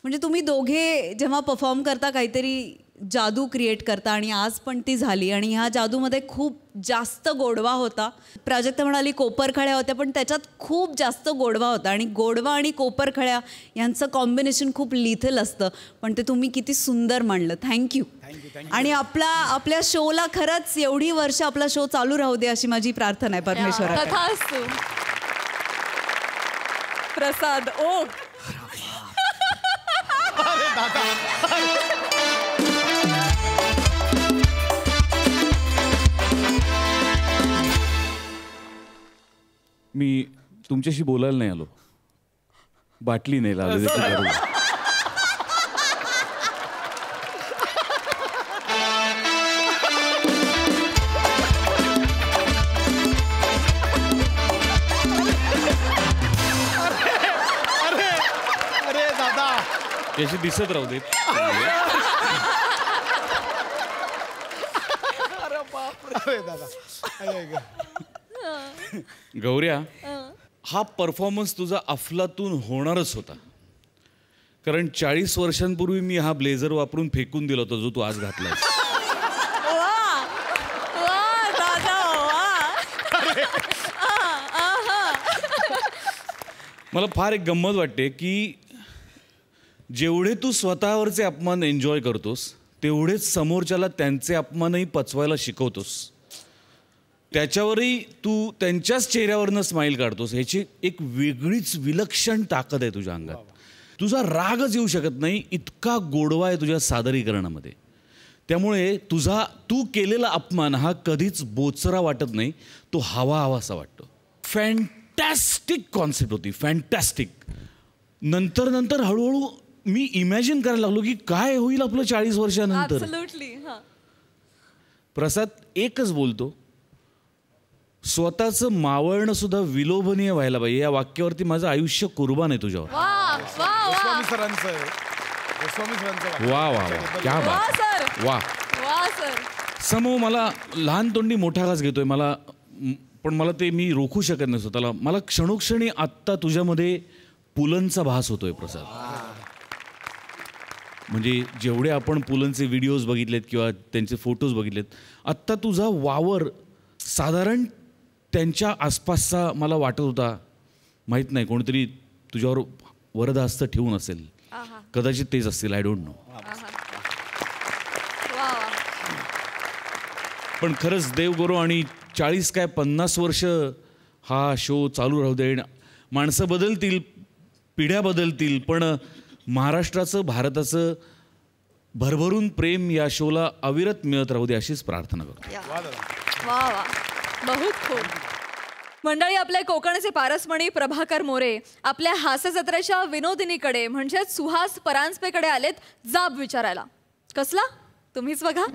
म्हणजे तुम्ही दोघे जेव्हा परफॉर्म करता काहीतरी जादू क्रिएट करता आणि आज पण ती झाली. आणि ह्या जादूमध्ये खूप जास्त गोडवा होता. प्राजक्ता म्हणाली कोपरखळ्या होत्या पण त्याच्यात खूप जास्त गोडवा होता. आणि गोडवा आणि कोपरखळ्या यांचं कॉम्बिनेशन खूप लिथल असतं पण ते तुम्ही किती सुंदर मांडलं. थँक्यू. आणि आपल्या शोला खरंच एवढी वर्ष आपला शो चालू राहू दे अशी माझी प्रार्थना आहे परमेश्वराकडे. तथास्तु. प्रसाद ओ मी तुमच्याशी बोलायला नाही आलो, बाटली नाही लागली. अरे दादा याची दिसत राहू देत. अरे दादा गौऱ्या, हा परफॉर्मन्स तुझा अफलातून होणारच होता. कारण 40 वर्षांपूर्वी मी हा ब्लेझर वापरून फेकून दिला होता जो तू आज घातलाय. मला फार एक गंमत वाटते की जेवढे तू स्वतःवरचे अपमान एन्जॉय करतोस तेवढेच समोरच्याला त्यांचे अपमानही पचवायला शिकवतोस. त्याच्यावरही तू त्यांच्याच चेहऱ्यावरनं स्माईल काढतोस. ह्याची एक वेगळीच विलक्षण ताकद आहे तुझ्या अंगात. तुझा रागच येऊ शकत नाही इतका गोडवा आहे तुझ्या सादरीकरणामध्ये. त्यामुळे तू केलेला अपमान हा कधीच बोचरा वाटत नाही, तो हवा हवासा वाटतो. फॅन्टॅस्टिक कॉन्सेप्ट होती, फॅन्टॅस्टिक. नंतर हळूहळू मी इमॅजिन करायला लागलो की काय होईल आपलं 40 वर्षानंतर. Absolutely, हां. प्रसाद एकच बोलतो, स्वतःचं मावळणं सुद्धा विलोभनीय व्हायला पाहिजे. या वाक्यावरती माझं आयुष्य कुर्बान आहे तुझ्यावर. वा वा वा गोस्वामी सरांचं आहे. गोस्वामी सरांचं वा वा वा क्या वा बात. सर, वा वा सर. समो मला लहान तोंडी मोठा घास घेतोय पण मला ते मी रोखू शकत नाही स्वतःला. मला क्षणोक्षणी आत्ता तुझ्यामध्ये पुलंचा भास होतोय प्रसाद. म्हणजे जेवढे आपण पुलंचे व्हिडिओज बघितलेत किंवा त्यांचे फोटोज बघितलेत, आत्ता तुझा वावर साधारण त्यांच्या आसपासचा मला वाटत होता. माहीत नाही, कोणीतरी तुझ्यावर वरदहस्त ठेवून असेल, कदाचित तेच असतील, आय डोंट नो. पण खरंच देवगुरू आणि 40 काय 50 वर्ष हा शो चालू राहू दे. माणसं बदलतील, पिढ्या बदलतील, पण महाराष्ट्राचं, भारताचं भरभरून प्रेम या शोला अविरत मिळत राहू दे अशीच प्रार्थना करतो. वा वा, बहुत खूप. मंडळी, आपले कोकणचे पारसमणी प्रभाकर मोरे आपल्या हास्यजत्रेच्या विनोदिनीकडे म्हणजेच सुहास परांजपेकडे आलेत जाब विचारायला. कसला? तुम्हीच बघा.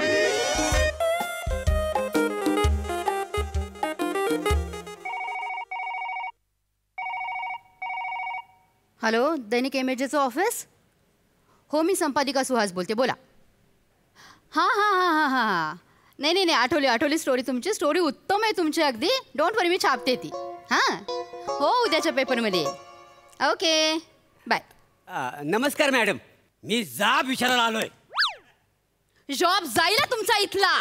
हॅलो, दैनिक इमेजेचं ऑफिस? हो, मी संपादिका सुहास बोलते, बोला. हां हां हां हां हां हां नाही आठवली स्टोरी तुमची. स्टोरी उत्तम आहे तुमची, अगदी. डोंट वरी, मी छापते ती. हां हो, उद्याच्या पेपरमध्ये. Okay, bye. नमस्कार मॅडम, मी जाब विचारायला आलोय. जॉब जाईल तुमचा इथला.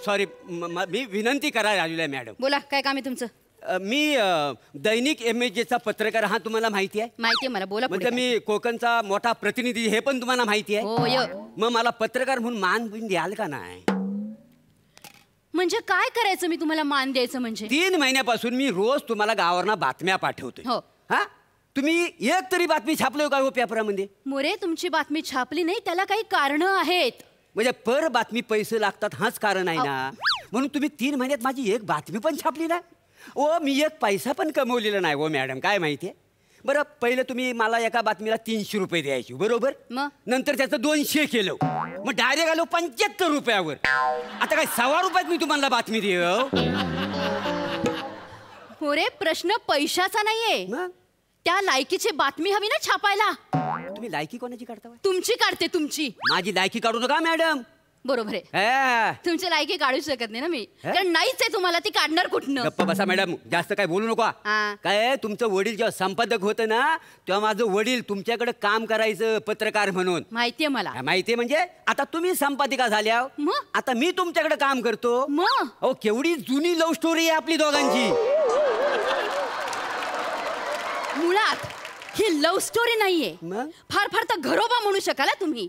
सॉरी, मी विनंती करायला आलेलो आहे मॅडम. बोला, काय काम आहे तुमचं? मी दैनिक एमएचजेचा पत्रकार, हा तुम्हाला माहिती आहे? माहिती आहे मला, बोला. म्हणजे मी कोकणचा मोठा प्रतिनिधी, हे पण तुम्हाला माहिती आहे? हो. मग मला पत्रकार म्हणून मान बिन द्याल का नाही? म्हणजे काय करायचं मी तुम्हाला मान द्यायचं? म्हणजे 3 महिन्यापासून मी रोज तुम्हाला गावावरनं बातम्या पाठवतोय. हो. हा, तुम्ही एक तरी बातमी छापलोय का हो पेपरामध्ये? मोरे, तुमची बातमी छापली नाही, त्याला काही कारण आहेत. म्हणजे पर बातमी पैसे लागतात, हाच कारण आहे ना. म्हणून तुम्ही 3 महिन्यात माझी एक बातमी पण छापली नाही. ओ, मी एक पैसा पण कमवलेला नाही हो मॅडम. काय माहितीये? बरं, पहिलं तुम्ही मला एका बातमीला 300 रुपये द्यायची, बरोबर? मग नंतर त्याचं 200 केलं, मग डायरेक्ट आलो 75 रुपयावर. आता काय 1.25 रुपयात मी तुम्हाला बातमी देऊ? मोरे, प्रश्न पैशाचा नाहीये, मग त्या लायकीची बातमी हवी ना छापायला. तुम्ही लायकी कोणाची काढता? तुमची काढते, तुमची. माझी लायकी काढू नका मॅडम. बरोबर आहे. तुमची लायकी काढू शकत नाही ना मी, कारण नाहीच आहे तुम्हाला, ती काढणार कुठनं? गप्पा बसा मॅडम, जास्त काय बोलू नका. काय, तुमचं वडील जेव्हा संपादक होतं ना, तेव्हा माझं वडील तुमच्याकडे काम करायचं पत्रकार म्हणून. माहितीये मला. माहितीये म्हणजे आता तुम्ही संपादिका झाल्या, मग आता मी तुमच्याकडे काम करतो. मग अहो, केवढी जुनी लव्ह स्टोरी आहे आपली दोघांची. मुळात ही लव्ह स्टोरी नाहीये, मग फार फार तर घरोबा म्हणू शकाल तुम्ही.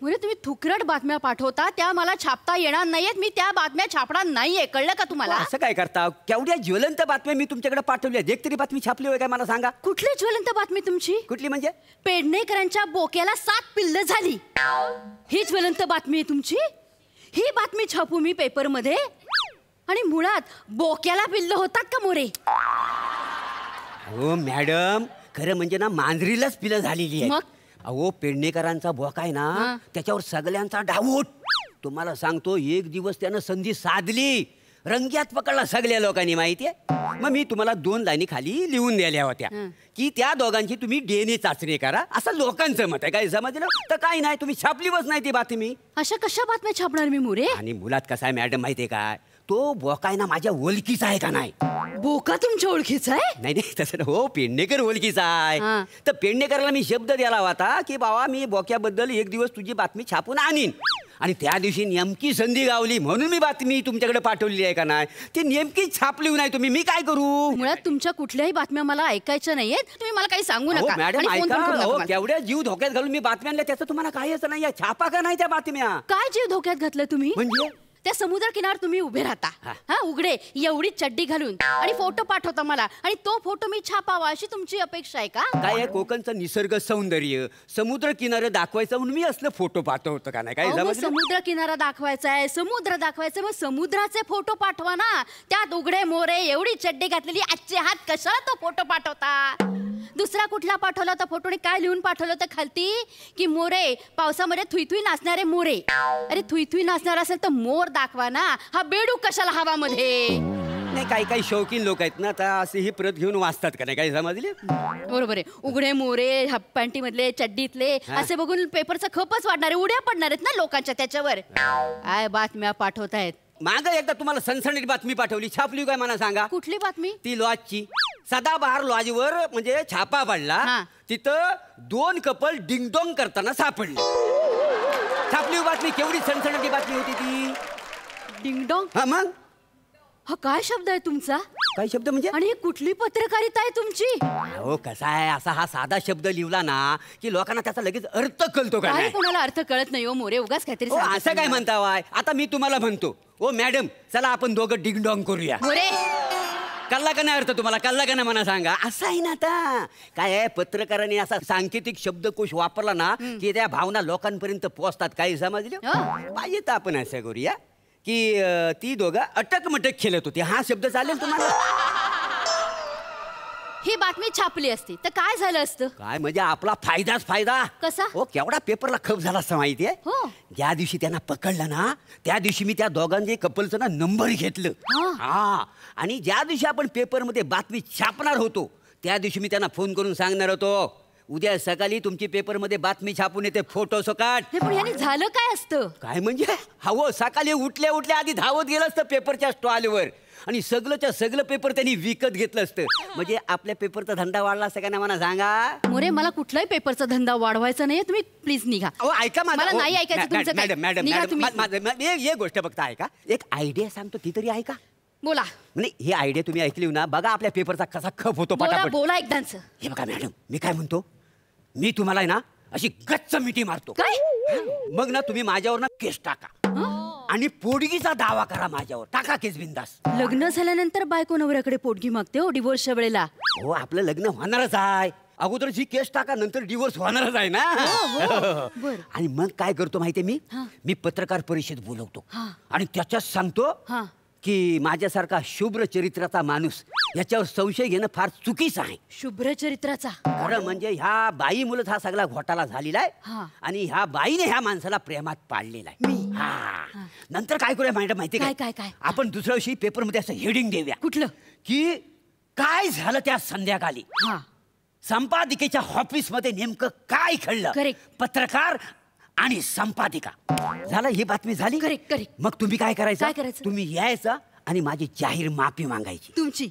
म्हणजे तुम्ही थुकरट बातम्या पाठवता, त्या मला छापता येणार नाहीयेत. मी त्या बातम्या छापणार नाहीये, कळलं का तुम्हाला? असं काय करता? केवढ्या ज्वलंत बातम्या मी तुमच्याकडे पाठवल्या, एक तरी बातमी छापली होय काय मला सांगा? कुठली ज्वलंत बातमी तुमची? कुठली म्हणजे? पेडणेकरांच्या बोक्याला 7 पिल्लं झाली, ही ज्वलंत बातमी आहे तुमची. ही बातमी छापू मी पेपरमध्ये, आणि मुळात बोक्याला पिल्लं होतात का मोरे? हो मॅडम, खरं म्हणजे ना मांजरीलाच पिलं झालेली आहे. मग? अहो, पेडणेकरांचा बोका आहे ना, त्याच्यावर सगळ्यांचा डाऊट. तुम्हाला सांगतो, एक दिवस त्यानं संधी साधली, रंग्यात पकडला सगळ्या लोकांनी, माहितीये? मग मी तुम्हाला 2 लाईनी खाली लिहून द्यायला होत्या की त्या दोघांची तुम्ही DNA चाचणी करा, असं लोकांचं मत आहे. काय समजलं? तर काही नाही, तुम्ही छापली बस नाही ती बातमी. अशा कशा बातम्या छापणार मी मोरे? आणि मुलात कसा आहे मॅडम माहितीये काय, तो बोका आहे ना माझ्या ओळखीचा आहे का नाही? बोका तुमच्या ओळखीचा आहे? नाही तसं हो, पेडणेकर ओळखीचा आहे. तर पेडणेकरला मी शब्द द्यायला होता की बाबा, मी बोक्याबद्दल एक दिवस तुझी बातमी छापून आणीन. आणि त्या दिवशी नेमकी संधी गावली म्हणून मी बातमी तुमच्याकडे पाठवलेली आहे का नाही ती नेमकी छापली नाही तुम्ही मी काय करू मुळात तुमच्या कुठल्याही बातम्या मला ऐकायच्या नाहीयेत तुम्ही मला काही सांगू अहो, नका मॅडम आणि फोन पण ऐका करू नका अहो, मला. केवढ्या जीव धोक्यात घालून मी बातम्या आणल्या त्याचं तुम्हाला काहीच नाही छापा का नाही त्या बातम्या काय जीव धोक्यात घातलं तुम्ही म्हणजे त्या समुद्र किनार तुम्ही उभे राहता हा उघडे एवढी चड्डी घालून आणि फोटो पाठवता मला आणि तो फोटो मी छापावा अशी तुमची अपेक्षा आहे का काय आहे कोकणचं निसर्ग सौंदर्य समुद्र किनारे दाखवायचं म्हणून मी असलं फोटो पाठवतो का नाही काय अहो, मग समजलं? समुद्र किनारा दाखवायचा आहे समुद्र दाखवायचा मग समुद्राचे फोटो पाठवा ना त्यात उघडे मोरे एवढी चड्डी घातलेली आजचे हात कशाला तो फोटो पाठवता दुसरा कुठला पाठवला होता फोटोने काय लिहून पाठवलं होतं खालती की मोरे पावसामध्ये थुईथुई नाचणारे मोरे अरे थुईथुई नाचणार असेल तर मोर दाखवा ना हा बेडूक कशाला हवामध्ये नाही काही काही शौकीन लोक आहेत ना आता असे ही प्रत घेऊन वाचतात का नाही काही समजले बरोबर आहे उघडे मोरे हाफ पॅन्टी मधले चड्डीतले असे बघून पेपरचा खपच वाढणारे उड्या पडणार आहेत ना लोकांच्या त्याच्यावर काय बातम्या पाठवतायत माग एकदा तुम्हाला सनसनीत बातमी पाठवली छापली काय मला सांगा कुठली बातमी ती लॉजची सदाबहार लॉजवर म्हणजे छापा पडला तिथं 2 कपल डिंगडोंग करताना सापडले छापली बातमी केवढी सनसनाटी बातमी होती ती डिंगडोंग हा मग हा काय शब्द आहे तुमचा काय शब्द म्हणजे आणि ही कुठली पत्रकारिता आहे तुमची हो कसा आहे असा हा साधा शब्द लिहिला ना की लोकांना त्याचा लगेच अर्थ कळतो का काही नाही कोणाला अर्थ कळत नाही हो मोरे उगाच काहीतरी हो, सांगत असं काय नाही. म्हणता वाय आता मी तुम्हाला म्हणतो ओ मॅडम चला आपण दोघं डिंगडोंग करूया मोरे कल्ला का नाही अर्थ तुम्हाला कल्ला का नाही मला सांगा असं आहे ना आता काय आहे पत्रकारांनी असा सांकेतिक शब्दकोश वापरला ना की त्या भावना लोकांपर्यंत पोहोचतात काही समजले पाहिजे तर आपण असं करूया की ती दोघं अटक मटक खेळत होती हा शब्द चालेल तुम्हाला ही बातमी छापली असती तर काय झालं असतं काय म्हणजे आपला फायदाच फायदा कसा हो केवढा पेपरला खप झाला असं माहितीये हो. ज्या दिवशी त्यांना पकडलं ना त्या दिवशी मी त्या दोघांचे कपलचं ना नंबर घेतलं हा आणि ज्या दिवशी आपण पेपरमध्ये बातमी छापणार होतो त्या दिवशी मी त्यांना फोन करून सांगणार होतो उद्या सकाळी तुमची पेपरमध्ये बातमी छापून येते फोटो सकाट हे पण याने झालं काय असतं काय म्हणजे हवं सकाळी उठल्या उठल्या आधी धावत गेलं असतं पेपरच्या स्टॉलवर आणि सगळंच्या सगळं पेपर त्यांनी विकत घेतलं असतं म्हणजे आपल्या पेपरचा धंदा वाढला असता का नाही मला सांगा मोरे मला कुठलाही पेपरचा धंदा वाढवायचा नाहीये तुम्ही प्लीज निघा ऐका मला नाही ऐकायचं तुमचं काही. मॅडम मॅडम निघा तुम्ही. मॅडम एक गोष्ट बघता ऐका एक आयडिया सांगतो ती तरी ऐका बोला म्हणजे ही आयडिया तुम्ही ऐकली ना बघा आपल्या पेपरचा कसा खप होतो बोला पटापट बोला एकदाच हे बघा मॅडम मी काय म्हणतो मी तुम्हाला आहे ना अशी गच्च मिठी मारतो काय मग ना तुम्ही माझ्यावर ना केस टाका आणि पोडगीचा दावा करा माझ्यावर टाका केस बिंदास लग्न झाल्यानंतर बायको नवऱ्याकडे पोटगी मागते हो डिवोर्सच्या वेळेला हो आपलं लग्न होणारच आहे अगोदर जी केस टाका नंतर डिवोर्स होणारच आहे ना बरं. आणि मग काय करतो माहितीये मी पत्रकार परिषद बोलवतो आणि त्याच्यात सांगतो की माझ्यासारखा शुभ्र चरित्राचा माणूस याच्यावर संशय घेणं फार चुकीचं आहे शुभ्र चरित्राचा खरं म्हणजे ह्या बाई मुलत हा सगळा घोटाळा झालेला आहे आणि ह्या बाईने ह्या माणसाला प्रेमात पाडलेला आहे हा नंतर काय करूया मॅडम माहिती काय, काय काय? आपण दुसऱ्या दिवशी पेपरमध्ये असं हेडिंग देऊया कुठलं की काय झालं त्या संध्याकाळी संपादिकेच्या ऑफिसमध्ये नेमकं काय घडलं Correct. पत्रकार आणि संपादिका झालं ही बातमी झाली Correct, correct. मग तुम्ही काय काय करायचं करायचं? तुम्ही यायचं आणि माझी जाहीर माफी मागायची तुमची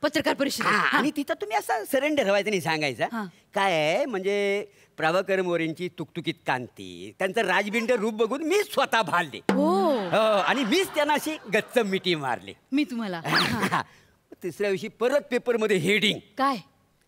पत्रकार परिषद आणि तिथं तुम्ही असं सरेंडर व्हायचं नाही सांगायचं काय आहे म्हणजे प्रभाकर मोरेंची तुकतुकीत कांती त्यांचं राजबिंड रूप बघून मी स्वतः भालले आणि मीच त्यांना अशी गच्च मिठी मारली मी तुम्हाला तिसऱ्या दिवशी परत पेपरमध्ये हेडिंग काय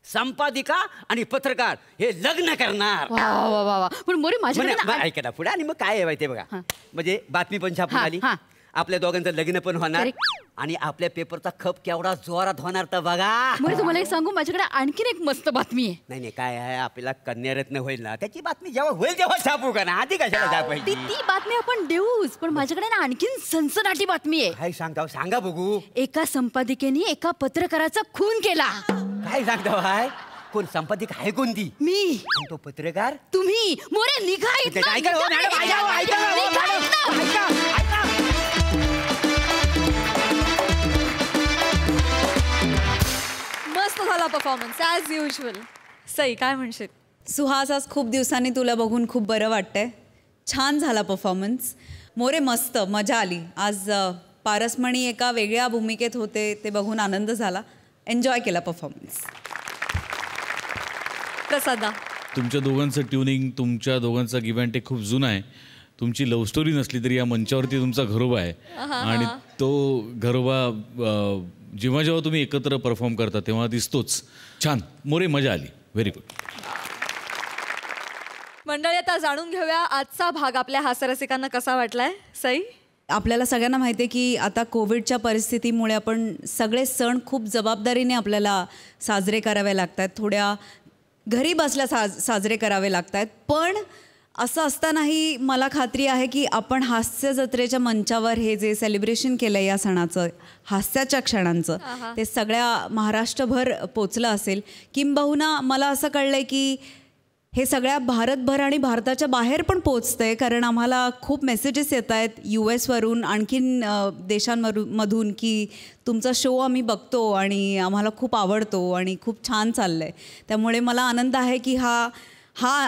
संपादिका आणि पत्रकार हे लग्न करणार वा वा वा वा पण मोरे माझ्याकडे ना- ऐका ना पुढे आणि मग काय आहे माहितीये बघा म्हणजे बातमी पण छापून हा, आली हा. आपल्या दोघांचं लग्न पण होणार Correct. आणि आपल्या पेपरचा खप केवढा जोरात होणार तर बघा मोरे तुम्हाला एक सांगू माझ्याकडे आणखीन एक मस्त बातमी आहे नाही नाही काय आहे आपल्याला कन्यारत्न होईल ना त्याची बातमी जेव्हा होईल तेव्हा छापू का ना आधी कशाला ती छापायची ती बातमी आपण देऊच पण माझ्याकडे ना आणखीन सनसनाटी बातमी आहे काय सांगता सांगा बघू एका संपादिकेने एका पत्रकाराचा खून केला काय सांगता भाई कोण संपादिक आहे कोणती मी आणि तो पत्रकार तुम्ही मोरे निघा इथनं, ऐका हो, निघा, मॅडम, निघा, ऐका, ऐका, निघा, हो, निघा मॅडम, इथनं. ऐका, ऐका. मस्त झाला परफॉर्मन्स ॲज युजल सई काय म्हणशील सुहास आज खूप दिवसांनी तुला बघून खूप बरं वाटतंय छान झाला परफॉर्मन्स मोरे मस्त मजा आली आज पारसमणी एका वेगळ्या भूमिकेत होते ते बघून आनंद झाला एन्जॉय केला परफॉर्मन्स प्रसादा तुमच्या दोघांचं ट्युनिंग तुमच्या दोघांचा गिव्ह अँड टेक खूप जुना आहे तुमची लव्ह स्टोरी नसली तरी या मंचावरती तुमचा घरोबा आहे आणि तो घरोबा जेव्हा जेव्हा तुम्ही एकत्र परफॉर्म करता तेव्हा दिसतोच. छान मोरे, मजा आली. Very good. मंडळी, आता जाणून घेऊया आजचा भाग आपल्या हास्यरसिकांना कसा वाटलाय. सई, आपल्याला सगळ्यांना माहिती आहे की आता कोविडच्या परिस्थितीमुळे आपण सगळे सण खूप जबाबदारीने आपल्याला साजरे करावे लागत आहेत, थोड्या घरी बसल्या साजरे करावे लागत आहेत. पण असं असतानाही मला खात्री आहे की आपण हास्य जत्रेच्या मंचावर हे जे सेलिब्रेशन केलं आहे या सणाचं, हास्याच्या क्षणांचं, ते सगळ्या महाराष्ट्रभर पोचलं असेल. किंबहुना मला असं कळलं आहे की हे सगळ्या भारतभर आणि भारताच्या बाहेर पण पोचतं आहे, कारण आम्हाला खूप मेसेजेस येत आहेत US वरून, आणखीन देशांमधून की तुमचा शो आम्ही बघतो आणि आम्हाला खूप आवडतो आणि खूप छान चाललं आहे. त्यामुळे मला आनंद आहे की हा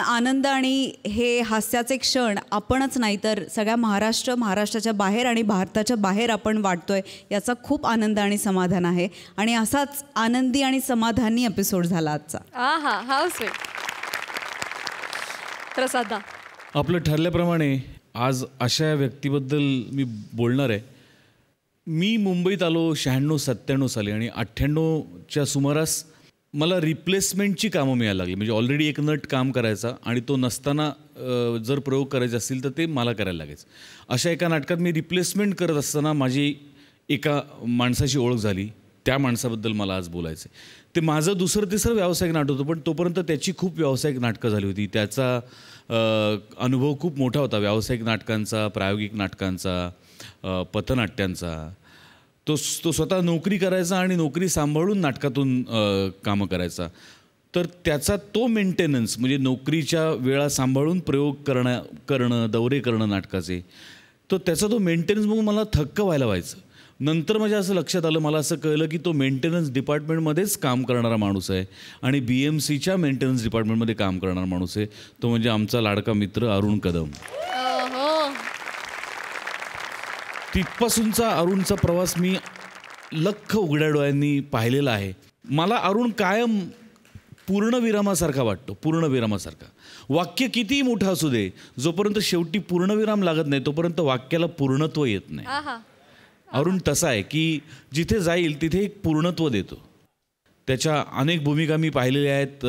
आनंद आणि हे हास्याचे क्षण आपणच नाही तर सगळ्या महाराष्ट्राच्या बाहेर आणि भारताच्या बाहेर आपण वाटतोय, याचा खूप आनंद आणि समाधान आहे. आणि असाच आनंदी आणि समाधानी एपिसोड झाला आजचा. How sweet. प्रसादा, आपलं ठरल्याप्रमाणे आज अशा व्यक्तीबद्दल मी बोलणार आहे. मी मुंबईत आलो 96-97 साली आणि 98च्या सुमारास मला रिप्लेसमेंटची कामं मिळायला लागली. म्हणजे ऑलरेडी एक नट काम करायचा आणि तो नसताना जर प्रयोग करायचे असतील तर ते मला करायला लागायचं. अशा एका नाटकात मी रिप्लेसमेंट करत असताना माझी एका माणसाची ओळख झाली. त्या माणसाबद्दल मला आज बोलायचं आहे. ते माझं दुसरं तिसरं व्यावसायिक नाटक होतं, पण तोपर्यंत त्याची खूप व्यावसायिक नाटकं झाली होती. त्याचा अनुभव खूप मोठा होता व्यावसायिक नाटकांचा, प्रायोगिक नाटकांचा, पथनाट्यांचा. तो स्वतः नोकरी करायचा आणि नोकरी सांभाळून नाटकातून कामं करायचा. तर त्याचा तो मेंटेनन्स, म्हणजे नोकरीच्या वेळा सांभाळून प्रयोग करणं, दौरे करणं नाटकाचे, त्याचा तो मेंटेनन्स बघून मला थक्क व्हायचं. नंतर माझ्या असं लक्षात आलं, मला असं कळलं की तो मेंटेनन्स डिपार्टमेंटमध्येच काम करणारा माणूस आहे आणि BMCच्या मेंटेनन्स डिपार्टमेंटमध्ये काम करणारा माणूस आहे. तो म्हणजे आमचा लाडका मित्र अरुण कदम. तिथपासूनचा अरुणचा प्रवास मी लख्ख उघड्या डोळ्यांनी पाहिलेला आहे. मला अरुण कायम पूर्णविरामासारखा वाटतो, पूर्णविरामासारखा. वाक्य कितीही मोठं असू दे, जोपर्यंत शेवटी पूर्णविराम लागत नाही तोपर्यंत वाक्याला पूर्णत्व येत नाही. अरुण तसा आहे की जिथे जाईल तिथे एक पूर्णत्व देतो. त्याच्या अनेक भूमिका मी पाहिलेल्या आहेत,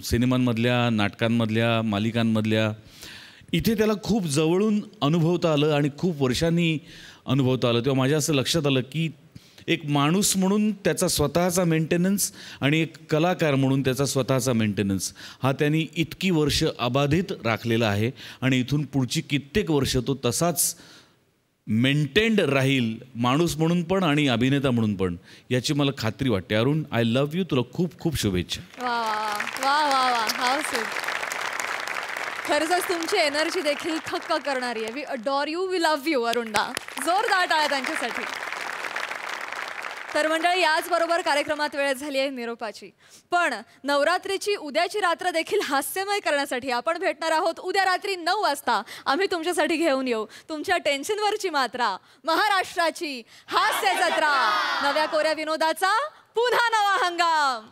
सिनेमांमधल्या, नाटकांमधल्या, मालिकांमधल्या. इथे त्याला खूप जवळून अनुभवता आलं आणि खूप वर्षांनी अनुभवता आलं. तेव्हा माझ्या असं लक्षात आलं की एक माणूस म्हणून त्याचा स्वतःचा मेंटेनन्स आणि एक कलाकार म्हणून त्याचा स्वतःचा मेंटेनन्स हा त्यांनी इतकी वर्ष अबाधित राखलेला आहे आणि इथून पुढची कित्येक वर्ष तो तसाच मेंटेन्ड राहील, माणूस म्हणून पण आणि अभिनेता म्हणून पण, याची मला खात्री वाटते. Arun, I love you. तुला खूप खूप शुभेच्छा. खरंच तुमची एनर्जी देखील थक्क करणारी आहे. We adore you, we love you Arunda. जोरदार टाळ्या त्यांच्यासाठी. तर मंडळी, याचबरोबर कार्यक्रमात वेळ झाली आहे निरोपाची. पण नवरात्रीची उद्याची रात्र देखील हास्यमय करण्यासाठी आपण भेटणार आहोत उद्या रात्री 9 वाजता. आम्ही तुमच्यासाठी घेऊन येऊ तुमच्या टेन्शनवरची मात्रा, महाराष्ट्राची हास्य जत्रा, नव्या कोऱ्या विनोदाचा पुन्हा नवा हंगाम.